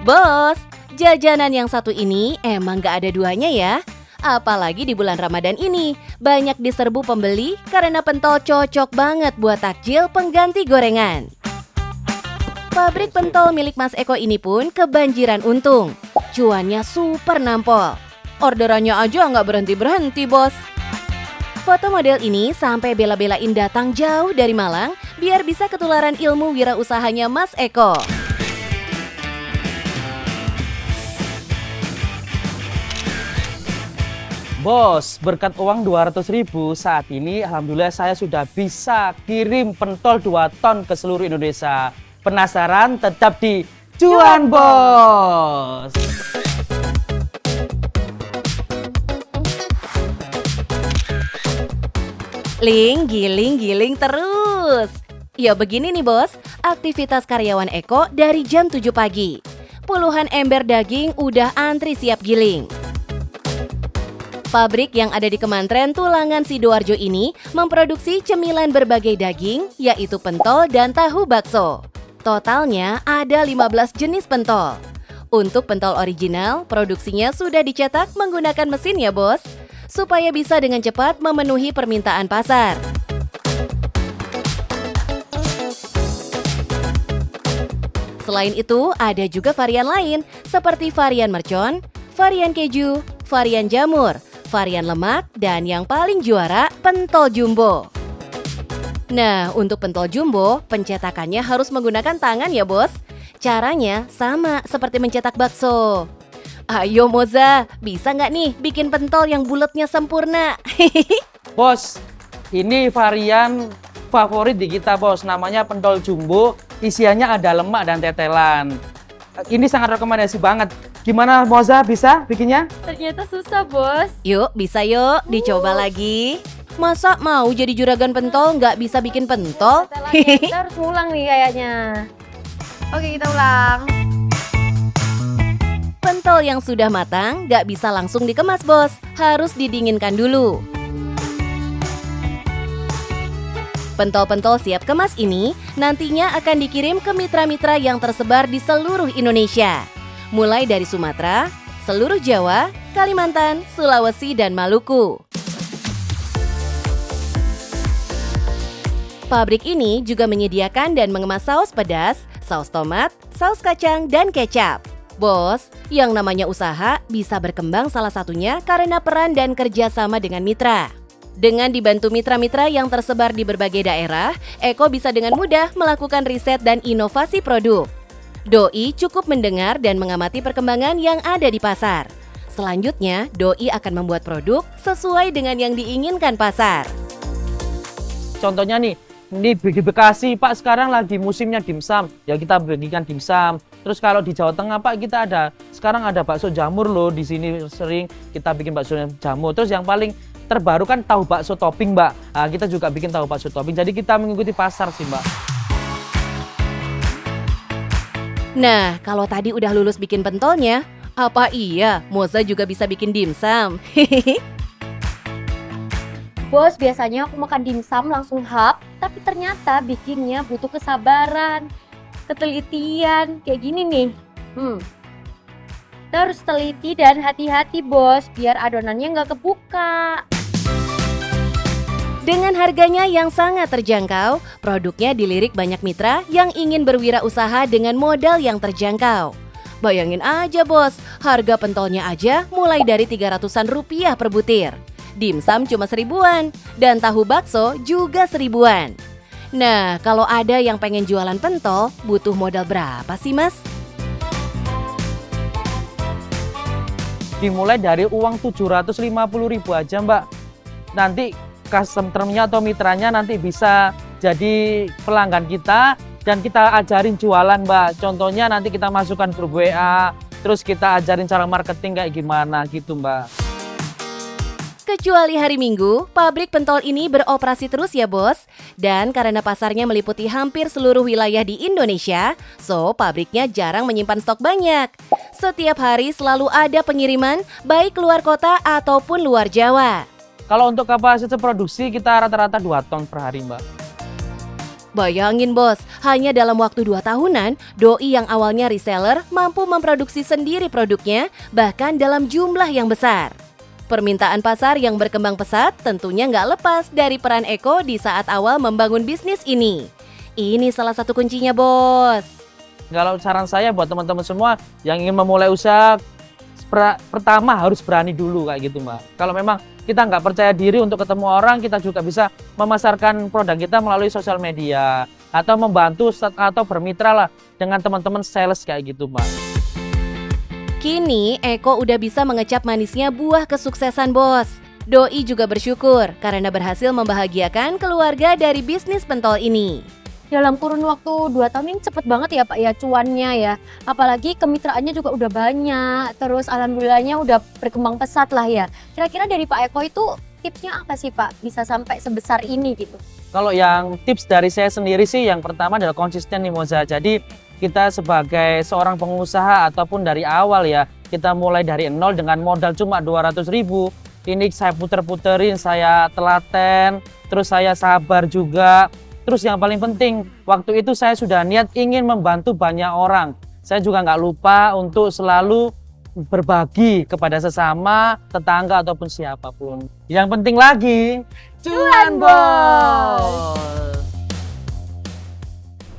Bos, jajanan yang satu ini emang gak ada duanya ya. Apalagi di bulan Ramadan ini, banyak diserbu pembeli karena pentol cocok banget buat takjil pengganti gorengan. Pabrik pentol milik Mas Eko ini pun kebanjiran untung. Cuannya super nampol. Orderannya aja nggak berhenti-berhenti, bos. Foto model ini sampai bela-belain datang jauh dari Malang biar bisa ketularan ilmu wirausahanya Mas Eko. Bos, berkat uang 200.000 saat ini alhamdulillah saya sudah bisa kirim pentol 2 ton ke seluruh Indonesia. Penasaran? Tetap di Cuan Bos. Link, giling terus. Ya begini nih bos, aktivitas karyawan Eko dari jam 7 pagi. Puluhan ember daging udah antri siap giling. Pabrik yang ada di Kemantren Tulangan Sidoarjo ini memproduksi cemilan berbagai daging, yaitu pentol dan tahu bakso. Totalnya ada 15 jenis pentol. Untuk pentol original, produksinya sudah dicetak menggunakan mesin ya bos, supaya bisa dengan cepat memenuhi permintaan pasar. Selain itu, ada juga varian lain seperti varian mercon, varian keju, varian jamur, varian lemak, dan yang paling juara, pentol jumbo. Nah, untuk pentol jumbo, pencetakannya harus menggunakan tangan ya bos. Caranya sama seperti mencetak bakso. Ayo Moza, bisa nggak nih bikin pentol yang bulatnya sempurna? Bos, ini varian favorit di kita bos, namanya pentol jumbo. Isiannya ada lemak dan tetelan. Ini sangat rekomendasi banget. Gimana Moza, bisa bikinnya? Ternyata susah, bos. Yuk, bisa yuk, dicoba lagi. Masa mau jadi juragan pentol nggak bisa bikin pentol? Kita harus ngulang nih kayaknya. Oke, kita ulang. Pentol yang sudah matang nggak bisa langsung dikemas bos, harus didinginkan dulu. Pentol-pentol siap kemas ini nantinya akan dikirim ke mitra-mitra yang tersebar di seluruh Indonesia. Mulai dari Sumatera, seluruh Jawa, Kalimantan, Sulawesi, dan Maluku. Pabrik ini juga menyediakan dan mengemas saus pedas, saus tomat, saus kacang, dan kecap. Bos, yang namanya usaha bisa berkembang salah satunya karena peran dan kerjasama dengan mitra. Dengan dibantu mitra-mitra yang tersebar di berbagai daerah, Eko bisa dengan mudah melakukan riset dan inovasi produk. Doi cukup mendengar dan mengamati perkembangan yang ada di pasar. Selanjutnya, Doi akan membuat produk sesuai dengan yang diinginkan pasar. Contohnya nih, ini di Bekasi Pak sekarang lagi musimnya dimsum. Ya kita bagikan dimsum. Terus kalau di Jawa Tengah Pak kita sekarang ada bakso jamur loh, di sini sering kita bikin bakso jamur. Terus yang paling terbaru kan tahu bakso topping Mbak. Nah, kita juga bikin tahu bakso topping. Jadi kita mengikuti pasar sih Mbak. Nah, kalau tadi udah lulus bikin pentolnya, apa iya Moza juga bisa bikin dimsum? Bos, biasanya aku makan dimsum langsung hap, tapi ternyata bikinnya butuh kesabaran, ketelitian, kayak gini nih. Kita harus teliti dan hati-hati bos, biar adonannya nggak kebuka. Dengan harganya yang sangat terjangkau, produknya dilirik banyak mitra yang ingin berwirausaha dengan modal yang terjangkau. Bayangin aja bos, harga pentolnya aja mulai dari 300-an rupiah per butir. Dimsum cuma 1.000-an, dan tahu bakso juga 1.000-an. Nah, kalau ada yang pengen jualan pentol, butuh modal berapa sih mas? Dimulai dari uang 750.000 aja Mbak. Nanti customer-nya atau mitranya nanti bisa jadi pelanggan kita dan kita ajarin jualan Mbak. Contohnya nanti kita masukkan grup WA, terus kita ajarin cara marketing kayak gimana gitu Mbak. Kecuali hari Minggu, pabrik pentol ini beroperasi terus ya bos. Dan karena pasarnya meliputi hampir seluruh wilayah di Indonesia, so pabriknya jarang menyimpan stok banyak. Setiap hari selalu ada pengiriman, baik keluar kota ataupun luar Jawa. Kalau untuk kapasitas produksi kita rata-rata 2 ton per hari Mbak. Bayangin bos, hanya dalam waktu 2 tahunan, Doi yang awalnya reseller mampu memproduksi sendiri produknya, bahkan dalam jumlah yang besar. Permintaan pasar yang berkembang pesat tentunya nggak lepas dari peran Eko di saat awal membangun bisnis ini. Ini salah satu kuncinya bos. Kalau saran saya buat teman-teman semua yang ingin memulai usaha, pertama harus berani dulu kayak gitu Mbak. Kalau memang kita nggak percaya diri untuk ketemu orang, kita juga bisa memasarkan produk kita melalui sosial media atau membantu atau bermitra lah dengan teman-teman sales kayak gitu Mbak. Kini Eko udah bisa mengecap manisnya buah kesuksesan bos. Doi juga bersyukur karena berhasil membahagiakan keluarga dari bisnis pentol ini. Dalam kurun waktu 2 tahun ini cepet banget ya Pak ya cuannya ya. Apalagi kemitraannya juga udah banyak. Terus alhamdulillahnya udah berkembang pesat lah ya. Kira-kira dari Pak Eko itu tipsnya apa sih Pak? Bisa sampai sebesar ini gitu. Kalau yang tips dari saya sendiri sih yang pertama adalah konsisten nih Moza. Jadi kita sebagai seorang pengusaha ataupun dari awal ya, kita mulai dari nol dengan modal cuma 200.000. Ini saya puter-puterin, saya telaten, terus saya sabar juga. Terus yang paling penting, waktu itu saya sudah niat ingin membantu banyak orang. Saya juga nggak lupa untuk selalu berbagi kepada sesama, tetangga ataupun siapapun. Yang penting lagi, cuan bos!